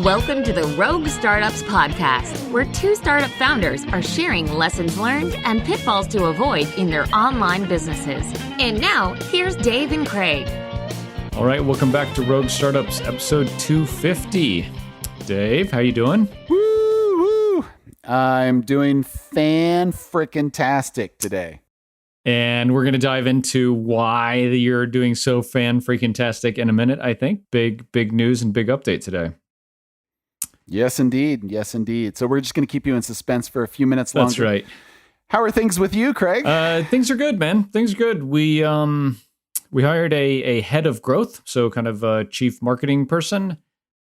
Welcome to the Rogue Startups Podcast, where two startup founders are sharing lessons learned and pitfalls to avoid in their online businesses. And now, here's Dave and Craig. All right, welcome back to Rogue Startups, episode 250. Dave, how you doing? Woo! I'm doing fan-frickin-tastic today. And we're going to dive into why you're doing so fan-freaking-tastic in a minute, I think. Big news and big update today. Yes, indeed. Yes, indeed. So we're just going to keep you in suspense for a few minutes longer. That's right. How are things with you, Craig? Things are good, man. Things are good. We hired a head of growth, so kind of a chief marketing person.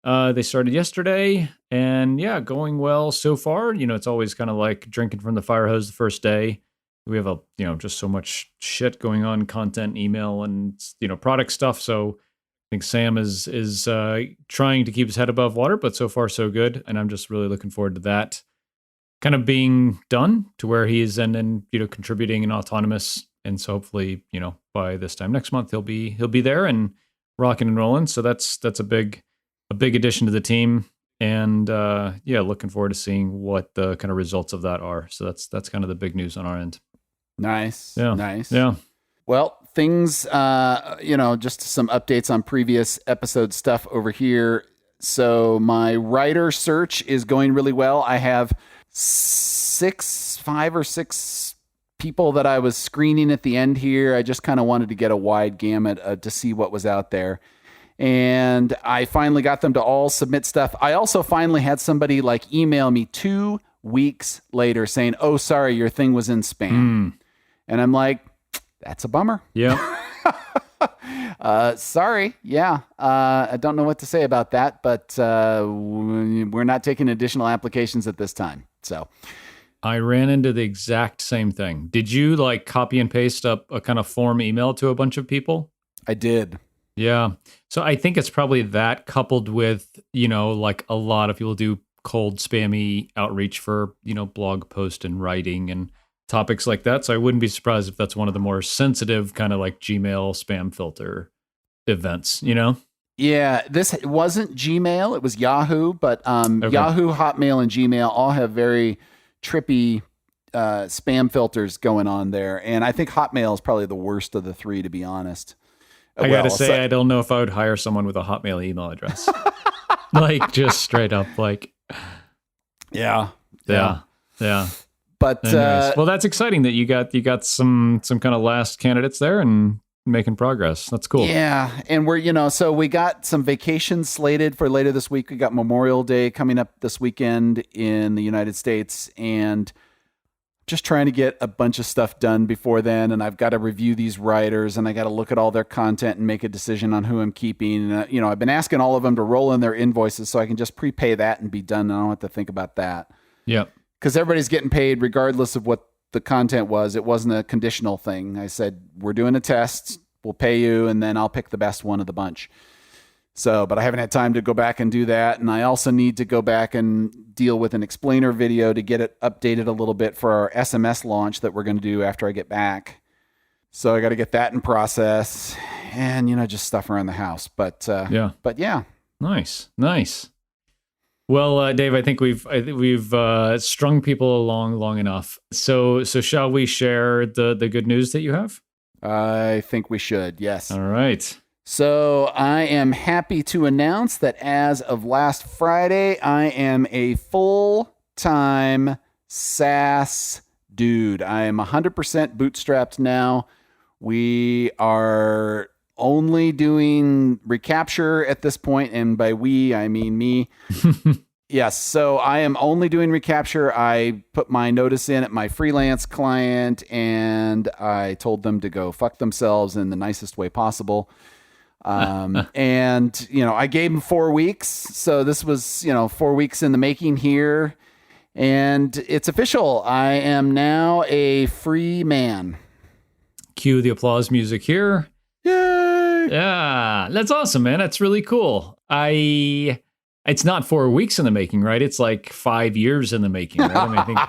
They started yesterday, and yeah, going well so far. You know, it's always kind of like drinking from the fire hose the first day. We have just so much shit going on, content, email, and product stuff. So I think Sam is trying to keep his head above water, but so far so good. And I'm just really looking forward to that kind of being done to where he is and contributing and autonomous. And so hopefully, by this time next month, he'll be there and rocking and rolling. So that's a big addition to the team. And looking forward to seeing what the kind of results of that are. So that's kind of the big news on our end. Nice. Yeah. Nice. Yeah. Well, things, just some updates on previous episode stuff over here. So my writer search is going really well. I have 5 or 6 people that I was screening at the end here. I just kind of wanted to get a wide gamut to see what was out there. And I finally got them to all submit stuff. I also finally had somebody email me 2 weeks later saying, "Oh, sorry, your thing was in spam." And I'm like, that's a bummer. Yeah. Sorry. Yeah. I don't know what to say about that, but we're not taking additional applications at this time. So I ran into the exact same thing. Did you copy and paste up a kind of form email to a bunch of people? I did. Yeah. So I think it's probably that coupled with, a lot of people do cold spammy outreach for, blog post and writing and topics like that. So I wouldn't be surprised if that's one of the more sensitive kind of Gmail spam filter events, Yeah, this wasn't Gmail. It was Yahoo, but okay. Yahoo, Hotmail, and Gmail all have very trippy spam filters going on there. And I think Hotmail is probably the worst of the 3, to be honest. I got to say, I don't know if I would hire someone with a Hotmail email address. Just straight up, Yeah. But well, that's exciting that you got some kind of last candidates there and making progress. That's cool. Yeah, and we're so we got some vacations slated for later this week. We got Memorial Day coming up this weekend in the United States, and just trying to get a bunch of stuff done before then. And I've got to review these writers, and I got to look at all their content and make a decision on who I'm keeping. And, I've been asking all of them to roll in their invoices so I can just prepay that and be done. I don't have to think about that. Yeah. Because everybody's getting paid regardless of what the content was. It wasn't a conditional thing. I said, we're doing a test, we'll pay you, and then I'll pick the best one of the bunch. So, but I haven't had time to go back and do that. And I also need to go back and deal with an explainer video to get it updated a little bit for our SMS launch that we're going to do after I get back. So I got to get that in process and, just stuff around the house. But yeah. Nice. Well, Dave, I think we've strung people along long enough. So shall we share the good news that you have? I think we should. Yes. All right. So I am happy to announce that as of last Friday, I am a full-time SaaS dude. I am 100% bootstrapped now. We are only doing recapture at this point, and by we, I mean me. Yes, so I am only doing recapture. I put my notice in at my freelance client, and I told them to go fuck themselves in the nicest way possible. And, I gave them 4 weeks. So this was, 4 weeks in the making here, and it's official. I am now a free man. Cue the applause music here. Yay! Yeah, that's awesome, man. That's really cool. It's not 4 weeks in the making, right? It's 5 years in the making, right? I think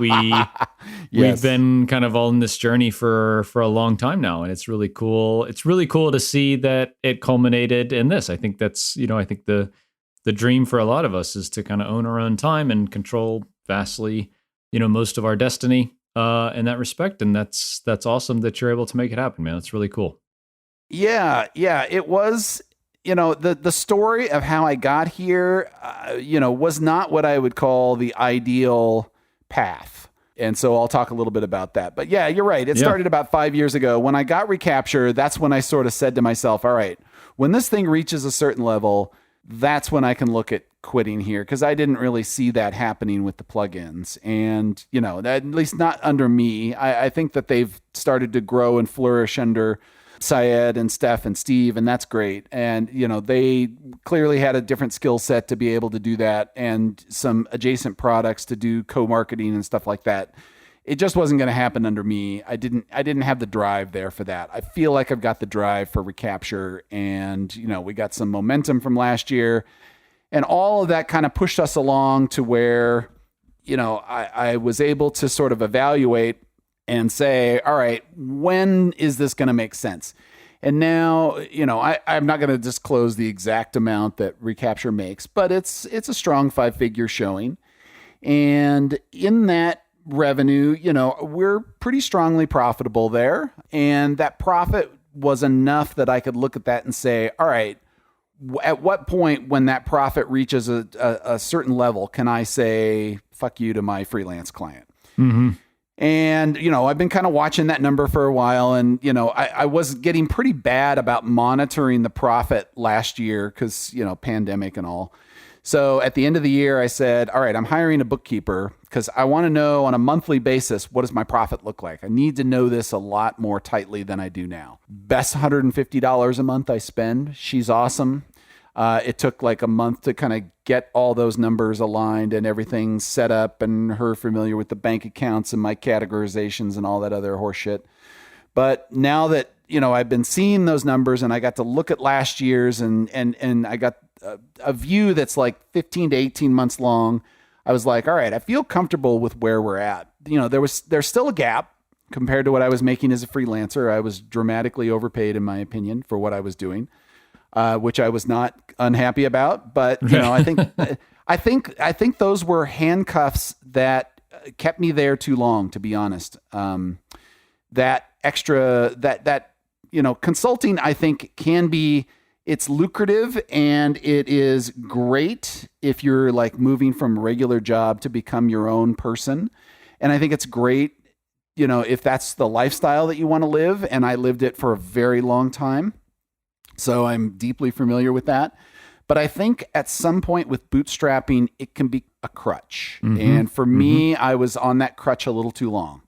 we've been kind of all in this journey for a long time now, and it's really cool. It's really cool to see that it culminated in this. I think that's, I think the the dream for a lot of us is to kind of own our own time and control vastly, most of our destiny in that respect. And that's awesome that you're able to make it happen, man. That's really cool. Yeah, it was, the story of how I got here, was not what I would call the ideal path. And so I'll talk a little bit about that. But yeah, you're right. It started about 5 years ago. When I got Recapture, that's when I sort of said to myself, all right, when this thing reaches a certain level, that's when I can look at quitting here, because I didn't really see that happening with the plugins. And, at least not under me. I think that they've started to grow and flourish under Syed and Steph and Steve, and that's great. And, they clearly had a different skill set to be able to do that, and some adjacent products to do co-marketing and stuff like that. It just wasn't going to happen under me. I didn't have the drive there for that. I feel like I've got the drive for Recapture, and, we got some momentum from last year, and all of that kind of pushed us along to where, I was able to sort of evaluate and say, all right, when is this going to make sense? And now, I'm not going to disclose the exact amount that Recapture makes, but it's a strong 5-figure showing. And in that revenue, we're pretty strongly profitable there. And that profit was enough that I could look at that and say, all right, at what point when that profit reaches a certain level, can I say, fuck you to my freelance client? Mm-hmm. And, I've been kind of watching that number for a while, and, I was getting pretty bad about monitoring the profit last year because, pandemic and all. So at the end of the year, I said, all right, I'm hiring a bookkeeper because I want to know on a monthly basis, what does my profit look like? I need to know this a lot more tightly than I do now. Best $150 a month I spend. She's awesome. It took like a month to kind of get all those numbers aligned and everything set up, and her familiar with the bank accounts and my categorizations and all that other horse shit. But now that, I've been seeing those numbers, and I got to look at last year's, and I got a view that's like 15 to 18 months long. I was like, all right, I feel comfortable with where we're at. There's still a gap compared to what I was making as a freelancer. I was dramatically overpaid, in my opinion, for what I was doing. Which I was not unhappy about, but I think those were handcuffs that kept me there too long, to be honest. That extra, consulting, I think it's lucrative, and it is great if you're like moving from a regular job to become your own person. And I think it's great, if that's the lifestyle that you want to live. And I lived it for a very long time. So I'm deeply familiar with that. But I think at some point with bootstrapping, it can be a crutch. Mm-hmm. And for me, I was on that crutch a little too long.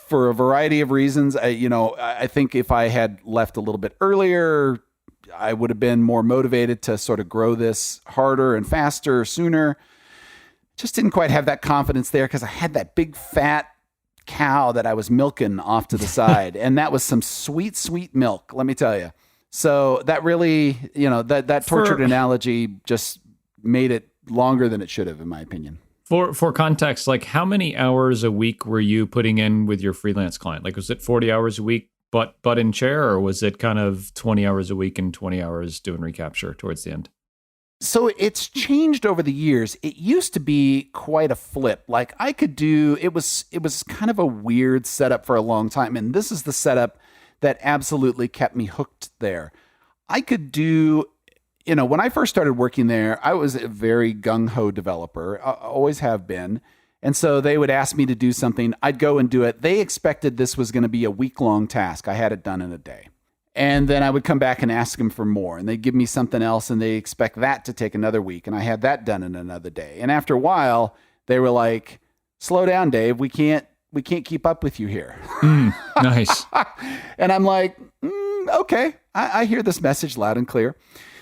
For a variety of reasons, I think if I had left a little bit earlier, I would have been more motivated to sort of grow this harder and faster sooner. Just didn't quite have that confidence there because I had that big fat cow that I was milking off to the side. And that was some sweet, sweet milk, let me tell you. So that really, that tortured analogy just made it longer than it should have, in my opinion. For context, like how many hours a week were you putting in with your freelance client? Like, was it 40 hours a week, butt in chair, or was it kind of 20 hours a week and 20 hours doing Recapture towards the end? So it's changed over the years. It used to be quite a flip. Like I could do, it was kind of a weird setup for a long time. And this is the setup that absolutely kept me hooked there. I could do, when I first started working there, I was a very gung-ho developer. I always have been. And so they would ask me to do something. I'd go and do it. They expected this was going to be a week-long task. I had it done in a day. And then I would come back and ask them for more. And they'd give me something else, and they expect that to take another week. And I had that done in another day. And after a while, they were like, slow down, Dave. We can't keep up with you here. Nice. And I'm like, okay, I hear this message loud and clear.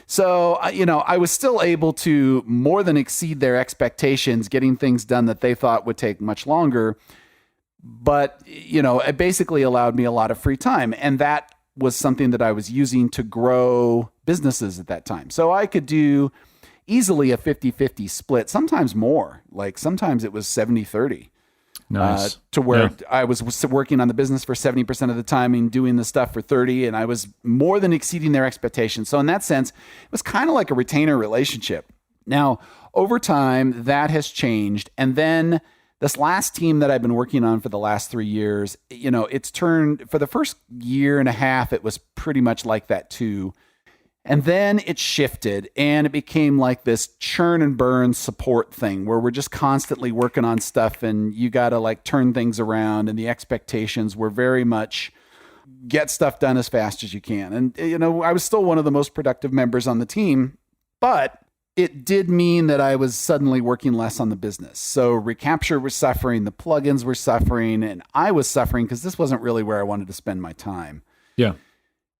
So, I was still able to more than exceed their expectations, getting things done that they thought would take much longer. But, it basically allowed me a lot of free time. And that was something that I was using to grow businesses at that time. So I could do easily a 50-50 split, sometimes more. Like sometimes it was 70-30. Nice. To where I was working on the business for 70% of the time and doing the stuff for 30, and I was more than exceeding their expectations. So in that sense, it was kind of like a retainer relationship. Now, over time, that has changed. And then this last team that I've been working on for the last 3 years, it's turned, for the first year and a half, it was pretty much like that too. And then it shifted and it became like this churn and burn support thing where we're just constantly working on stuff and you got to like turn things around, and the expectations were very much get stuff done as fast as you can. And, I was still one of the most productive members on the team, but it did mean that I was suddenly working less on the business. So recapture was suffering, the plugins were suffering, and I was suffering because this wasn't really where I wanted to spend my time. Yeah.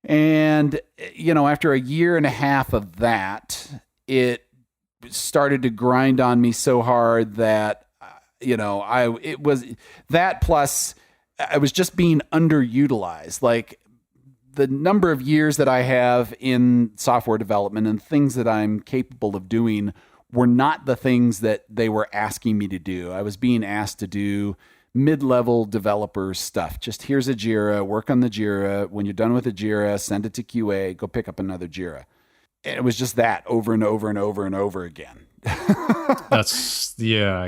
And, after a year and a half of that, it started to grind on me so hard that, it was that plus I was just being underutilized. Like the number of years that I have in software development and things that I'm capable of doing were not the things that they were asking me to do. I was being asked to do mid-level developer stuff. Just here's a Jira, work on the Jira. When you're done with the Jira, send it to QA, go pick up another Jira. And it was just that over and over and over and over again. I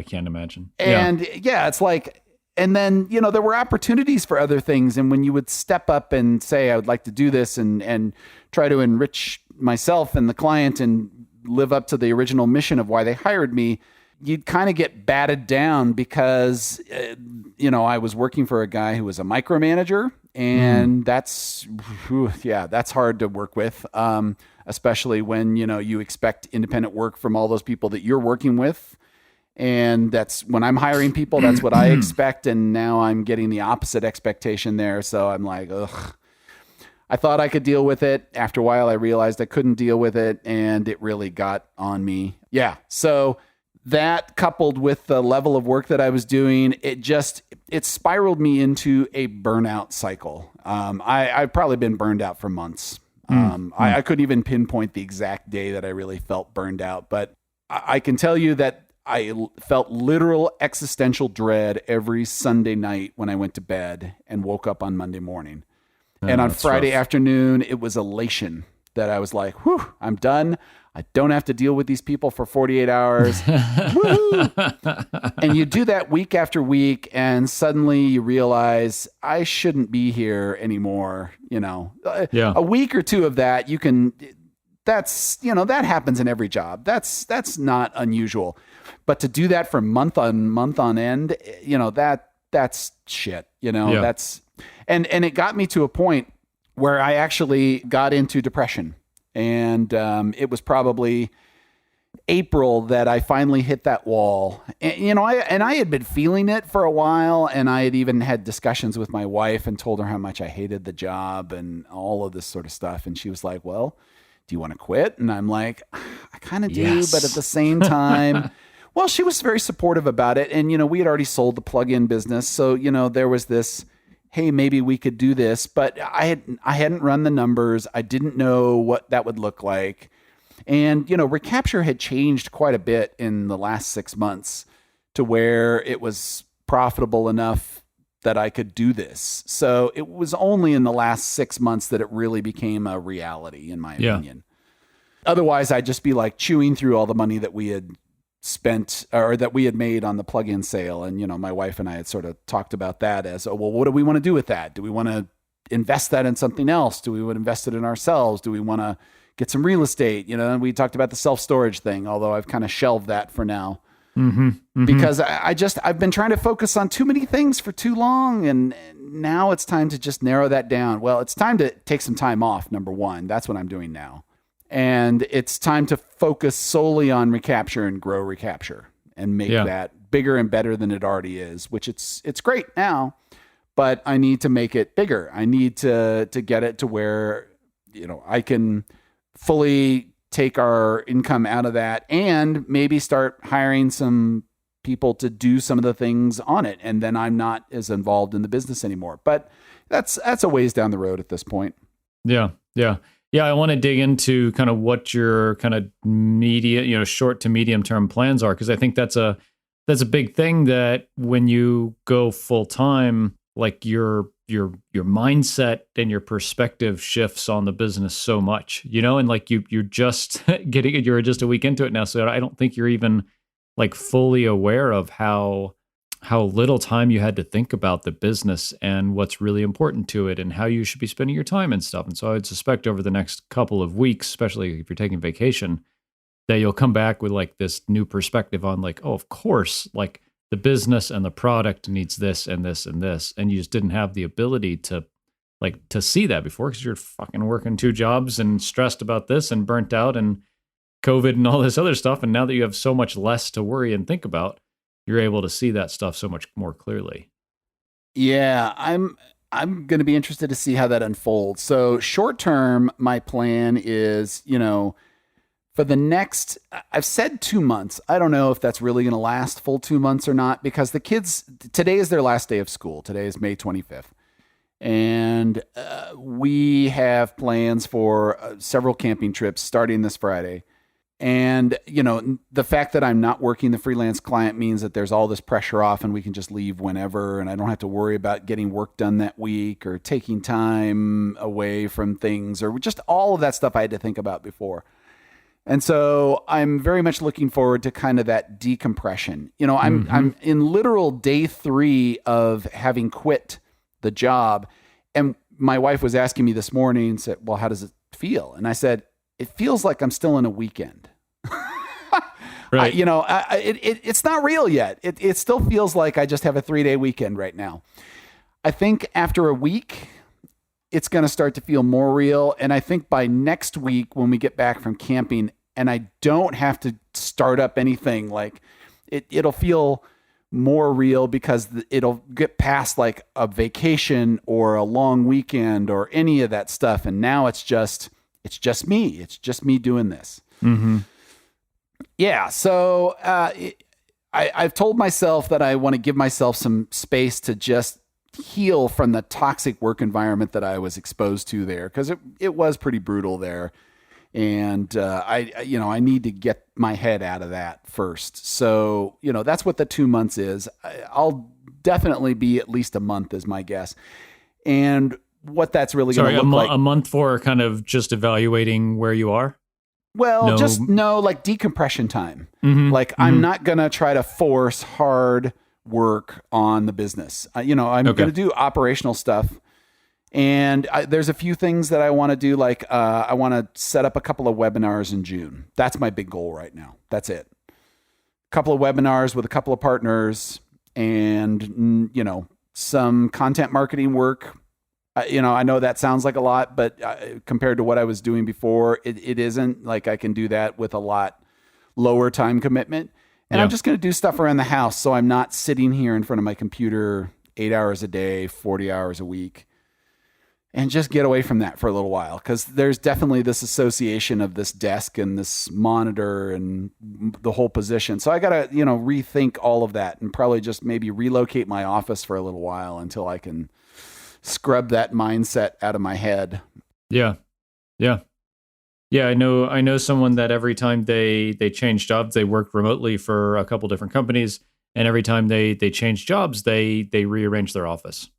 can't imagine. And it's like, and then, there were opportunities for other things. And when you would step up and say, I would like to do this and try to enrich myself and the client and live up to the original mission of why they hired me, you'd kind of get batted down because, I was working for a guy who was a micromanager, and that's hard to work with, especially when, you expect independent work from all those people that you're working with. And that's when I'm hiring people, that's what I expect. And now I'm getting the opposite expectation there. So I'm like, ugh. I thought I could deal with it. After a while, I realized I couldn't deal with it, and it really got on me. Yeah. So that coupled with the level of work that I was doing, it spiraled me into a burnout cycle. I've probably been burned out for months. I couldn't even pinpoint the exact day that I really felt burned out, but I can tell you that I felt literal existential dread every Sunday night when I went to bed and woke up on Monday morning. And on Friday afternoon, it was elation that I was like, whew, I'm done. I don't have to deal with these people for 48 hours. Woohoo! And you do that week after week, and suddenly you realize I shouldn't be here anymore. A week or two of that, that happens in every job. That's not unusual. But to do that for month on end, that's shit. That's, and it got me to a point where I actually got into depression. And it was probably April that I finally hit that wall. And, I had been feeling it for a while, and I had even had discussions with my wife and told her how much I hated the job and all of this sort of stuff. And she was like, well, do you want to quit? And I'm like, I kind of do, but at the same time, well, she was very supportive about it. And, we had already sold the plug-in business. So, there was this, hey, maybe we could do this, but I hadn't run the numbers. I didn't know what that would look like. And, recapture had changed quite a bit in the last 6 months to where it was profitable enough that I could do this. So it was only in the last 6 months that it really became a reality, in my opinion. Otherwise, I'd just be like chewing through all the money that we had spent or that we had made on the plug-in sale. And, my wife and I had sort of talked about that as, what do we want to do with that? Do we want to invest that in something else? Do we want to invest it in ourselves? Do we want to get some real estate? And we talked about the self-storage thing, although I've kind of shelved that for now. Because I've been trying to focus on too many things for too long. And now it's time to just narrow that down. Well, it's time to take some time off. Number one, that's what I'm doing now. And it's time to focus solely on recapture and grow recapture and make that bigger and better than it already is, which it's great now, but I need to make it bigger. I need to get it to where, I can fully take our income out of that and maybe start hiring some people to do some of the things on it. And then I'm not as involved in the business anymore, but that's a ways down the road at this point. Yeah. I want to dig into kind of what your kind of short to medium term plans are, because I think that's that's a big thing, that when you go full time, like your mindset and your perspective shifts on the business so much, and like you're just you're just a week into it now. So I don't think you're even like fully aware of how little time you had to think about the business and what's really important to it and how you should be spending your time and stuff. And so I would suspect over the next couple of weeks, especially if you're taking vacation, that you'll come back with like this new perspective on like, oh, of course, like the business and the product needs this and this and this. And you just didn't have the ability to see that before because you're fucking working 2 jobs and stressed about this and burnt out and COVID and all this other stuff. And now that you have so much less to worry and think about, you're able to see that stuff so much more clearly. Yeah, I'm going to be interested to see how that unfolds. So short term, my plan is, for the next, I've said 2 months. I don't know if that's really going to last full 2 months or not, because the kids, today is their last day of school. Today is May 25th. And we have plans for several camping trips starting this Friday. And, the fact that I'm not working the freelance client means that there's all this pressure off and we can just leave whenever. And I don't have to worry about getting work done that week or taking time away from things or just all of that stuff I had to think about before. And so I'm very much looking forward to kind of that decompression. I'm in literal day 3 of having quit the job. And my wife was asking me this morning, said, well, how does it feel? And I said, it feels like I'm still in a weekend. Right. It's not real yet. It still feels like I just have a 3-day weekend right now. I think after a week, it's going to start to feel more real. And I think by next week, when we get back from camping and I don't have to start up anything, like it'll feel more real because it'll get past like a vacation or a long weekend or any of that stuff. And now it's just me. It's just me doing this. Mm-hmm. Yeah. So I've told myself that I want to give myself some space to just heal from the toxic work environment that I was exposed to there, because it was pretty brutal there. And I need to get my head out of that first. So, that's what the 2 months is. I'll definitely be at least a month is my guess. And what that's really going to look like. A month for kind of just evaluating where you are? Well, like decompression time. Mm-hmm. Like I'm not going to try to force hard work on the business. I'm going to do operational stuff. And there's a few things that I want to do. Like I want to set up a couple of webinars in June. That's my big goal right now. That's it. A couple of webinars with a couple of partners and, some content marketing work. I know that sounds like a lot, but compared to what I was doing before, it isn't. Like I can do that with a lot lower time commitment. And I'm just going to do stuff around the house. So I'm not sitting here in front of my computer 8 hours a day, 40 hours a week, and just get away from that for a little while. Because there's definitely this association of this desk and this monitor and the whole position. So I got to, rethink all of that and probably just maybe relocate my office for a little while until I can scrub that mindset out of my head. Yeah. I know someone that every time they change jobs, they work remotely for a couple different companies, and every time they change jobs, they rearrange their office.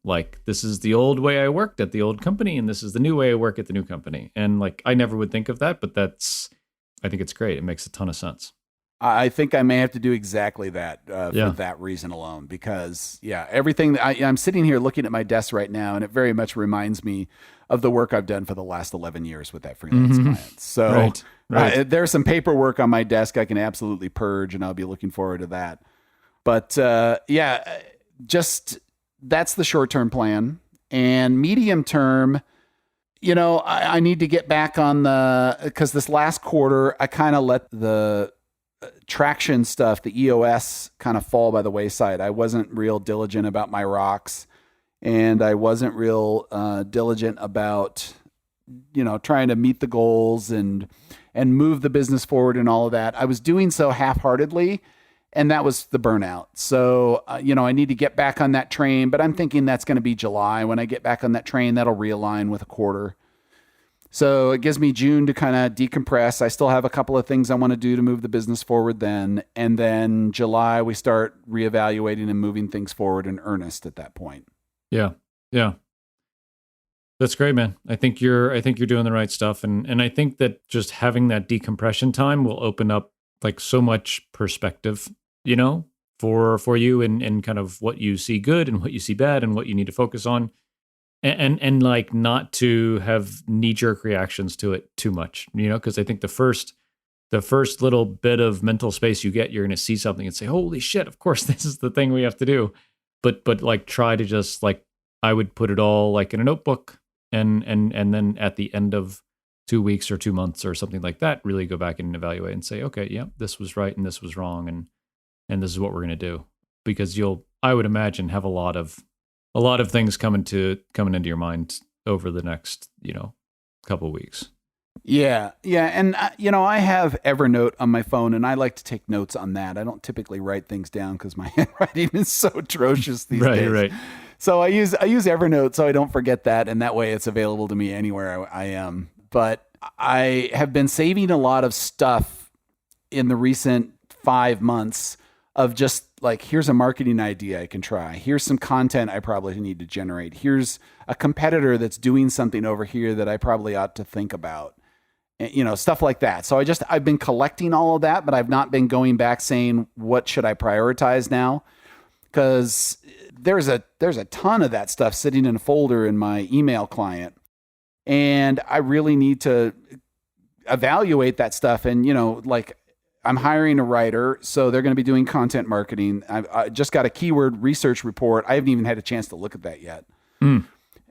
Like this is the old way I worked at the old company, and this is the new way I work at the new company. And like I never would think of that, but I think it's great. It makes a ton of sense. I think I may have to do exactly that for that reason alone, because everything that I'm sitting here looking at my desk right now, and it very much reminds me of the work I've done for the last 11 years with that freelance client. So right. There's some paperwork on my desk I can absolutely purge, and I'll be looking forward to that. But just that's the short-term plan. And medium-term, I need to get back on because this last quarter, I kind of let the traction stuff, the EOS, kind of fall by the wayside. I wasn't real diligent about my rocks, and I wasn't real diligent about, trying to meet the goals and move the business forward and all of that. I was doing so half-heartedly, and that was the burnout. So, I need to get back on that train, but I'm thinking that's going to be July. When I get back on that train, that'll realign with a quarter. So it gives me June to kind of decompress. I still have a couple of things I want to do to move the business forward then. And then July, we start reevaluating and moving things forward in earnest at that point. Yeah. Yeah. That's great, man. I think you're doing the right stuff. And I think that just having that decompression time will open up like so much perspective, for you and kind of what you see good and what you see bad and what you need to focus on. And like not to have knee-jerk reactions to it too much, because I think the first little bit of mental space you get, you're going to see something and say, holy shit, of course, this is the thing we have to do. But like try to just like, I would put it all like in a notebook and then at the end of 2 weeks or 2 months or something like that, really go back and evaluate and say, okay, yeah, this was right and this was wrong. And this is what we're going to do, because I would imagine, have a lot of things coming into your mind over the next, couple of weeks. Yeah. Yeah. And, I have Evernote on my phone and I like to take notes on that. I don't typically write things down because my handwriting is so atrocious these days. Right. So I use Evernote so I don't forget that. And that way it's available to me anywhere I am. But I have been saving a lot of stuff in the recent 5 months of just like, here's a marketing idea I can try. Here's some content I probably need to generate. Here's a competitor that's doing something over here that I probably ought to think about. Stuff like that. So I've been collecting all of that, but I've not been going back saying, what should I prioritize now? Because there's a ton of that stuff sitting in a folder in my email client. And I really need to evaluate that stuff. And, like, I'm hiring a writer, so they're going to be doing content marketing. I just got a keyword research report. I haven't even had a chance to look at that yet.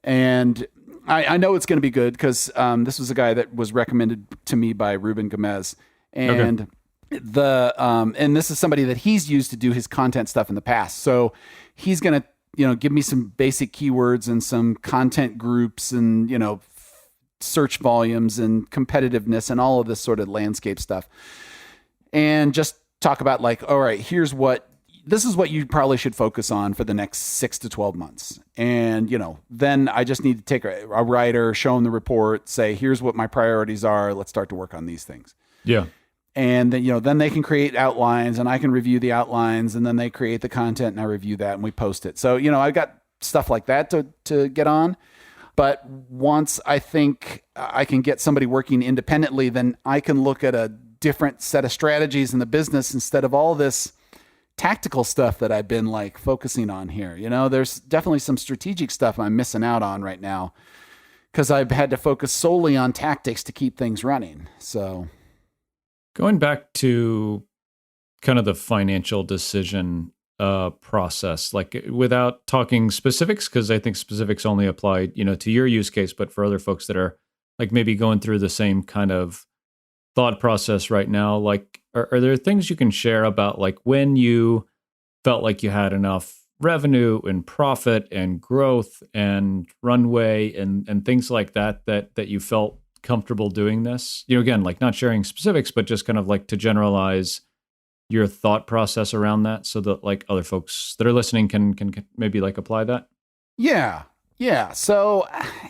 And I know it's going to be good because this was a guy that was recommended to me by Ruben Gomez. And and this is somebody that he's used to do his content stuff in the past. So he's going to, give me some basic keywords and some content groups and, search volumes and competitiveness and all of this sort of landscape stuff. And just talk about like, all right, this is what you probably should focus on for the next 6 to 12 months. And, then I just need to take a writer, show them the report, say, here's what my priorities are. Let's start to work on these things. Yeah. And then, then they can create outlines and I can review the outlines, and then they create the content and I review that and we post it. So, I've got stuff like that to get on. But once I think I can get somebody working independently, then I can look at a different set of strategies in the business instead of all this tactical stuff that I've been like focusing on here. There's definitely some strategic stuff I'm missing out on right now because I've had to focus solely on tactics to keep things running. So going back to kind of the financial decision process, like without talking specifics, because I think specifics only apply, to your use case, but for other folks that are like maybe going through the same kind of thought process right now, like are there things you can share about like when you felt like you had enough revenue and profit and growth and runway and things like that you felt comfortable doing this? Again, like not sharing specifics, but just kind of like to generalize your thought process around that so that like other folks that are listening can maybe like apply that. Yeah. So,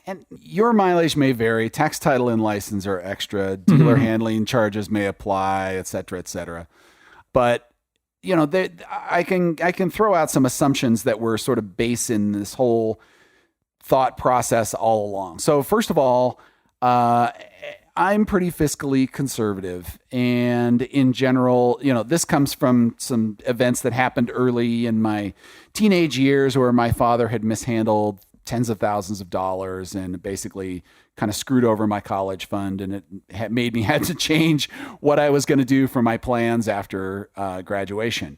and your mileage may vary. Tax, title, and license are extra. Dealer handling charges may apply, et cetera, et cetera. But, I can throw out some assumptions that were sort of based in this whole thought process all along. So first of all, I'm pretty fiscally conservative. And in general, this comes from some events that happened early in my teenage years where my father had mishandled tens of thousands of dollars and basically kind of screwed over my college fund. And it made me had to change what I was going to do for my plans after graduation.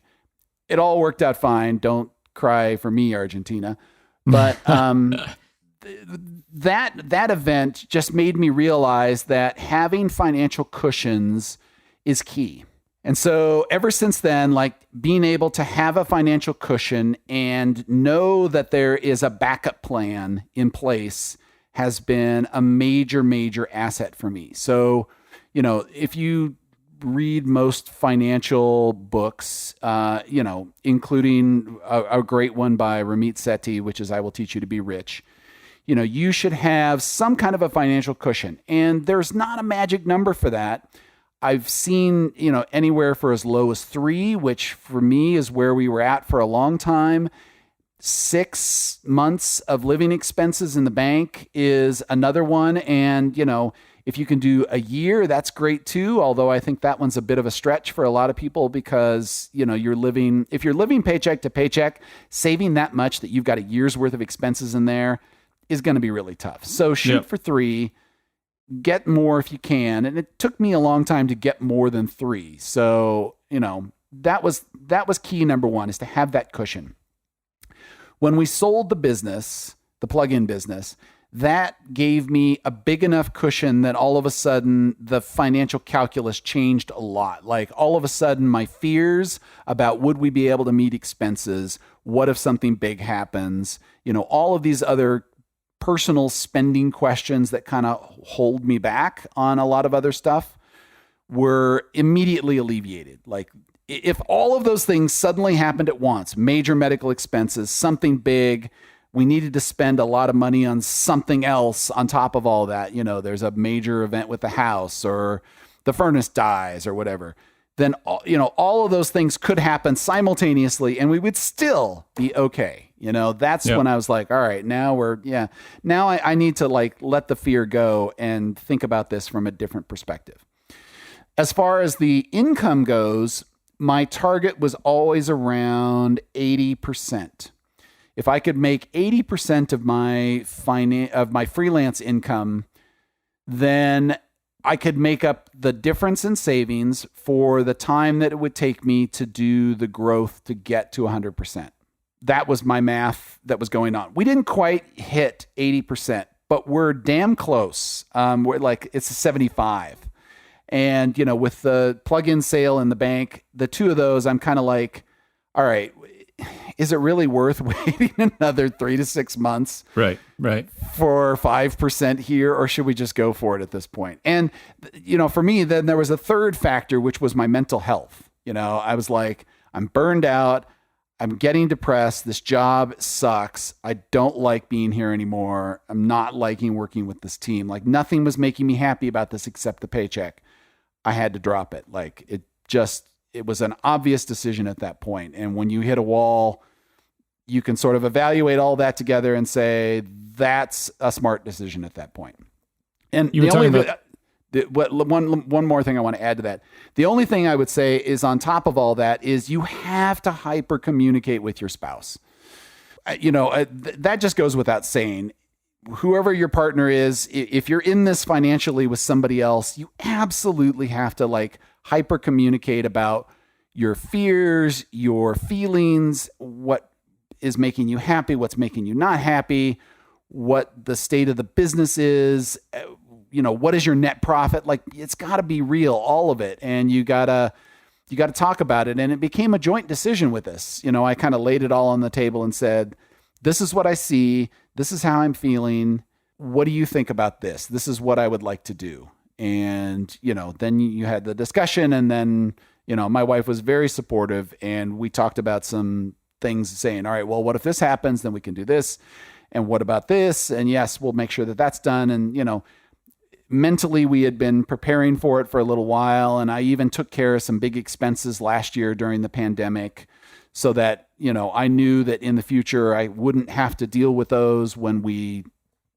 It all worked out fine. Don't cry for me, Argentina. But that event just made me realize that having financial cushions is key. And so ever since then, like being able to have a financial cushion and know that there is a backup plan in place has been a major, major asset for me. So, if you read most financial books, including a great one by Ramit Sethi, which is I Will Teach You to Be Rich, you should have some kind of a financial cushion. And there's not a magic number for that. I've seen, anywhere for as low as 3, which for me is where we were at for a long time. 6 months of living expenses in the bank is another one. And, if you can do a year, that's great too. Although I think that one's a bit of a stretch for a lot of people because, if you're living paycheck to paycheck, saving that much that you've got a year's worth of expenses in there is going to be really tough. So shoot for 3. Get more if you can. And it took me a long time to get more than 3. So, that was key number 1, is to have that cushion. When we sold the business, the plug-in business, that gave me a big enough cushion that all of a sudden the financial calculus changed a lot. Like all of a sudden my fears about would we be able to meet expenses? What if something big happens? All of these other personal spending questions that kind of hold me back on a lot of other stuff were immediately alleviated. Like if all of those things suddenly happened at once, major medical expenses, something big, we needed to spend a lot of money on something else on top of all that, there's a major event with the house or the furnace dies or whatever, then, all of those things could happen simultaneously and we would still be okay. That's when I was like, all right, now I need to let the fear go and think about this from a different perspective. As far as the income goes, my target was always around 80%. If I could make 80% of my freelance income, then I could make up the difference in savings for the time that it would take me to do the growth to get to 100%. That was my math that was going on. We didn't quite hit 80%, but we're damn close. It's a 75. And, with the plug-in sale in the bank, the two of those, I'm kind of like, all right, is it really worth waiting another 3 to 6 months? Right. For 5% here, or should we just go for it at this point? And, for me, then there was a third factor, which was my mental health. I was like, I'm burned out. I'm getting depressed. This job sucks. I don't like being here anymore. I'm not liking working with this team. Like nothing was making me happy about this except the paycheck. I had to drop it. It was an obvious decision at that point. And when you hit a wall, you can sort of evaluate all that together and say, that's a smart decision at that point. And you were talking about one more thing I want to add to that. The only thing I would say is on top of all that is you have to hyper communicate with your spouse. That just goes without saying. Whoever your partner is, if you're in this financially with somebody else, you absolutely have to hyper communicate about your fears, your feelings, what is making you happy, what's making you not happy, what the state of the business is, what is your net profit? It's got to be real, all of it. And you got to talk about it. And it became a joint decision with this. I kind of laid it all on the table and said, this is what I see. This is how I'm feeling. What do you think about this? This is what I would like to do. And, then you had the discussion and then, my wife was very supportive and we talked about some things saying, all right, well, what if this happens? Then we can do this. And what about this? And yes, we'll make sure that that's done. And, mentally we had been preparing for it for a little while. And I even took care of some big expenses last year during the pandemic so that, I knew that in the future I wouldn't have to deal with those when we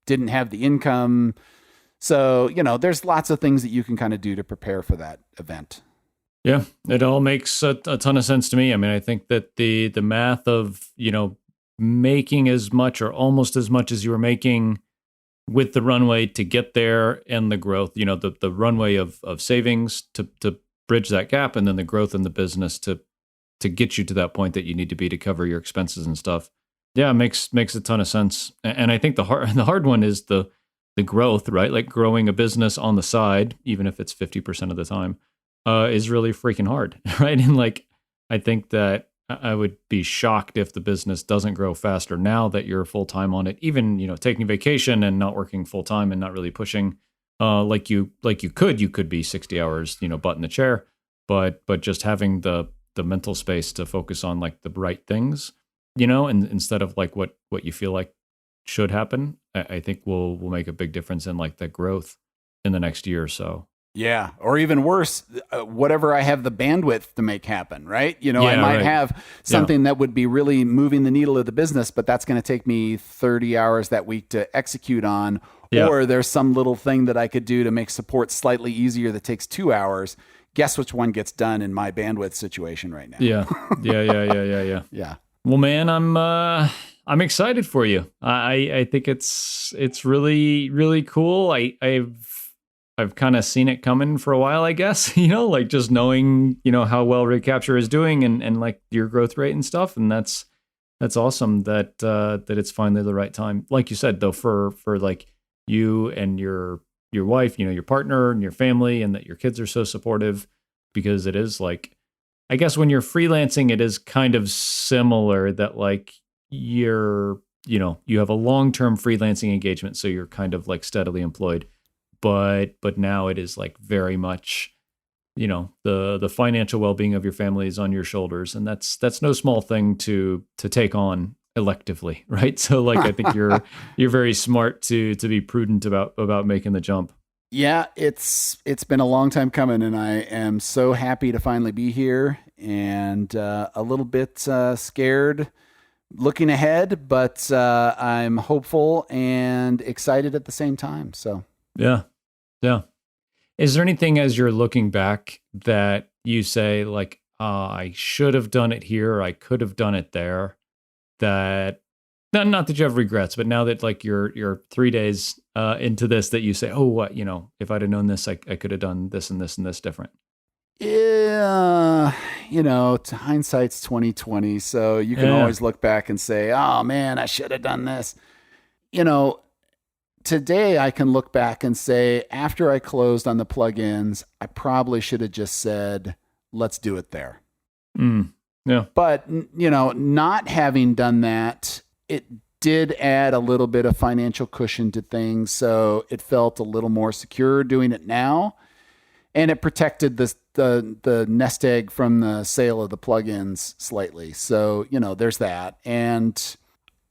didn't have the income. So, there's lots of things that you can kind of do to prepare for that event. Yeah, it all makes a ton of sense to me. I mean, I think that the math of, making as much or almost as much as you were making with the runway to get there and the growth, the runway of savings to bridge that gap and then the growth in the business to get you to that point that you need to be to cover your expenses and stuff. Yeah, it makes a ton of sense. And I think the hard one is the growth, right? Like growing a business on the side, even if it's 50% of the time, is really freaking hard, right? And I think that I would be shocked if the business doesn't grow faster now that you're full time on it. Even taking vacation and not working full time and not really pushing, like you could be 60 hours, butt in the chair, but just having the mental space to focus on the right things, and instead of what you feel like should happen, I think will make a big difference in like the growth in the next year or so. Yeah. Or even worse, whatever I have the bandwidth to make happen, right? You know, I might have something that would be really moving the needle of the business, but that's going to take me 30 hours that week to execute on. Yeah. Or there's some little thing that I could do to make support slightly easier that takes 2 hours. Guess which one gets done in my bandwidth situation right now? Yeah. Yeah. Well, man, I'm excited for you. I think it's really, really cool. I've kind of seen it coming for a while, I guess, like just knowing, how well Recapture is doing and like your growth rate and stuff. And that's awesome that it's finally the right time. Like you said, though, for like you and your wife, your partner and your family, and that your kids are so supportive, because it is like, I guess when you're freelancing, it is kind of similar that like you have a long-term freelancing engagement. So you're kind of like steadily employed. But now it is like very much, the financial well-being of your family is on your shoulders, and that's no small thing to take on electively, right? So like I think you're very smart to be prudent about making the jump. Yeah, it's been a long time coming, and I am so happy to finally be here, and a little bit scared looking ahead, but I'm hopeful and excited at the same time. So. Yeah. Is there anything as you're looking back that you say like, I should have done it here, or I could have done it there, that not that you have regrets, but now that like you're 3 days into this, that you say, oh, what, if I'd have known this, I could have done this and this and this different? Yeah, hindsight's 2020. So you can always look back and say, oh man, I should have done this. Today, I can look back and say, after I closed on the plugins, I probably should have just said, let's do it there. Yeah. But, not having done that, it did add a little bit of financial cushion to things. So it felt a little more secure doing it now. And it protected the nest egg from the sale of the plugins slightly. So, there's that. And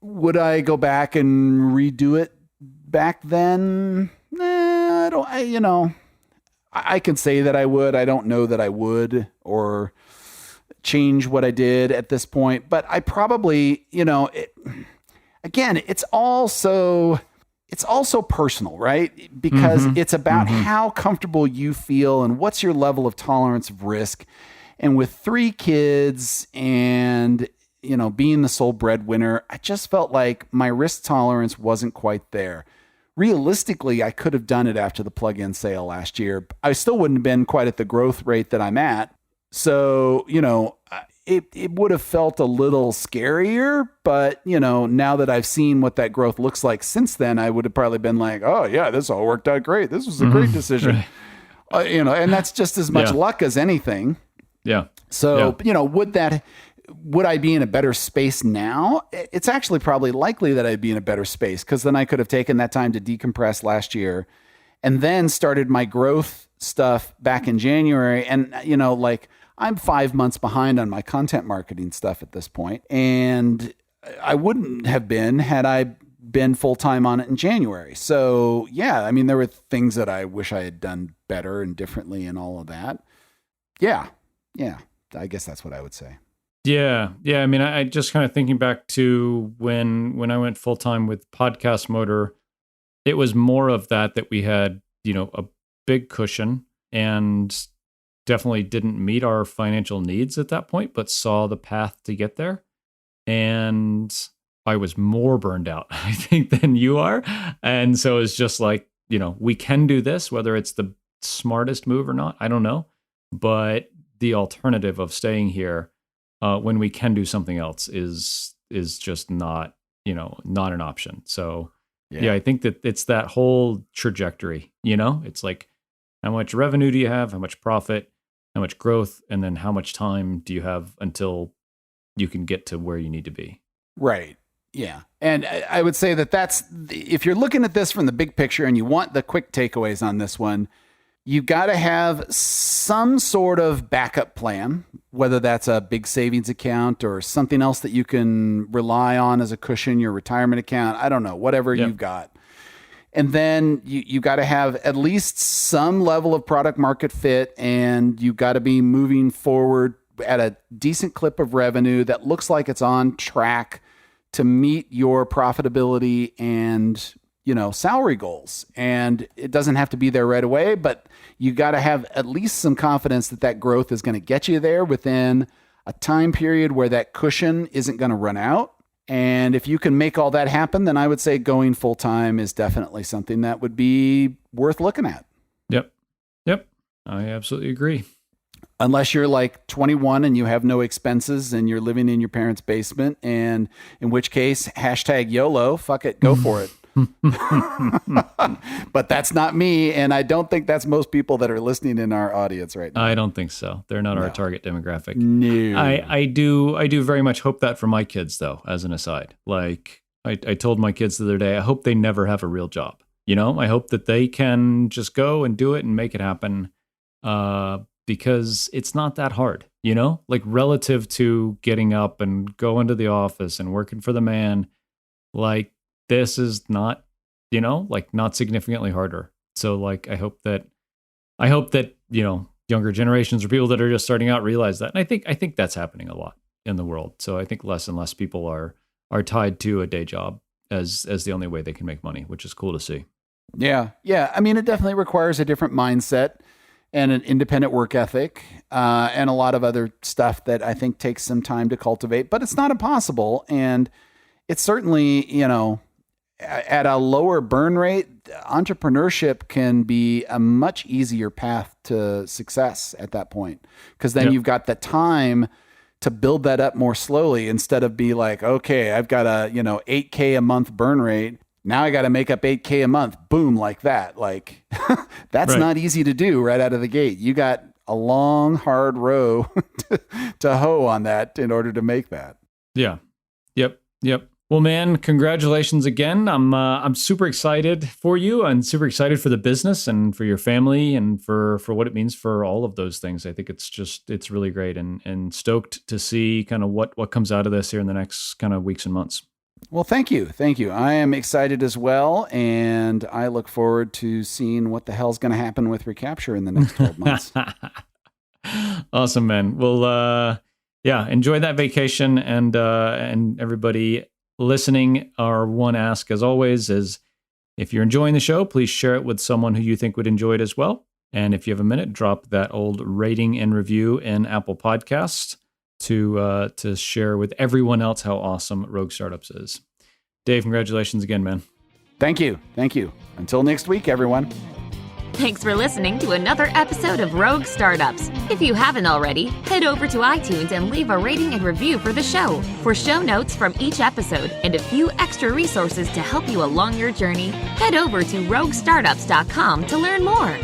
would I go back and redo it? Back then, I can say that I would. I don't know that I would or change what I did at this point, but I probably, it's also personal, right? Because it's about how comfortable you feel and what's your level of tolerance of risk. And with 3 kids and, being the sole breadwinner, I just felt like my risk tolerance wasn't quite there. Realistically, I could have done it after the plug-in sale last year. I still wouldn't have been quite at the growth rate that I'm at. So, it would have felt a little scarier, but, now that I've seen what that growth looks like since then, I would have probably been like, oh yeah, this all worked out great. This was a great decision. And that's just as much luck as anything. Yeah. So, would I be in a better space now? It's actually probably likely that I'd be in a better space, because then I could have taken that time to decompress last year and then started my growth stuff back in January. And, I'm 5 months behind on my content marketing stuff at this point, and I wouldn't have been had I been full-time on it in January. So yeah, there were things that I wish I had done better and differently and all of that. Yeah. I guess that's what I would say. Yeah. I just kind of thinking back to when I went full time with Podcast Motor, it was more of that we had, a big cushion and definitely didn't meet our financial needs at that point, but saw the path to get there. And I was more burned out, I think, than you are. And so it's just like, we can do this, whether it's the smartest move or not, I don't know. But the alternative of staying here, when we can do something else, is just not an option. So yeah, I think that it's that whole trajectory. It's like, how much revenue do you have? How much profit? How much growth? And then how much time do you have until you can get to where you need to be? Right. Yeah. And I would say that's, if you're looking at this from the big picture and you want the quick takeaways on this one, You got to have some sort of backup plan, whether that's a big savings account or something else that you can rely on as a cushion, your retirement account. I don't know, whatever you've got. And then you got to have at least some level of product market fit, and you got to be moving forward at a decent clip of revenue that looks like it's on track to meet your profitability and salary goals. And it doesn't have to be there right away, but you got to have at least some confidence that growth is going to get you there within a time period where that cushion isn't going to run out. And if you can make all that happen, then I would say going full time is definitely something that would be worth looking at. Yep. I absolutely agree. Unless you're like 21 and you have no expenses and you're living in your parents' basement, and in which case, #YOLO, fuck it, go for it. But that's not me, and I don't think that's most people that are listening in our audience right now. I don't think so. They're not our target demographic. No. I do very much hope that for my kids, though, as an aside. Like, I told my kids the other day, I hope they never have a real job. I hope that they can just go and do it and make it happen, because it's not that hard, like relative to getting up and going to the office and working for the man. Like, this is not, not significantly harder. So like, I hope that, younger generations or people that are just starting out realize that. And I think that's happening a lot in the world. So I think less and less people are tied to a day job as the only way they can make money, which is cool to see. Yeah. I mean, it definitely requires a different mindset and an independent work ethic, and a lot of other stuff that I think takes some time to cultivate, but it's not impossible. And it's certainly, at a lower burn rate, entrepreneurship can be a much easier path to success at that point. Because then you've got the time to build that up more slowly, instead of be like, okay, I've got a, $8K a month burn rate. Now I got to make up $8K a month. Boom, like that. Like, that's not easy to do right out of the gate. You got a long, hard row to hoe on that in order to make that. Yeah. Yep. Well, man, congratulations again. I'm super excited for you, and super excited for the business and for your family and for what it means for all of those things. I think it's really great, and stoked to see kind of what comes out of this here in the next kind of weeks and months. Well, thank you. I am excited as well, and I look forward to seeing what the hell's going to happen with Recapture in the next 12 months. Awesome, man. Well, enjoy that vacation, and everybody listening, our one ask, as always, is if you're enjoying the show, please share it with someone who you think would enjoy it as well. And if you have a minute, drop that old rating and review in Apple Podcasts to share with everyone else how awesome Rogue Startups is. Dave, congratulations again, man. Thank you. Until next week, everyone. Thanks for listening to another episode of Rogue Startups. If you haven't already, head over to iTunes and leave a rating and review for the show. For show notes from each episode and a few extra resources to help you along your journey, head over to roguestartups.com to learn more.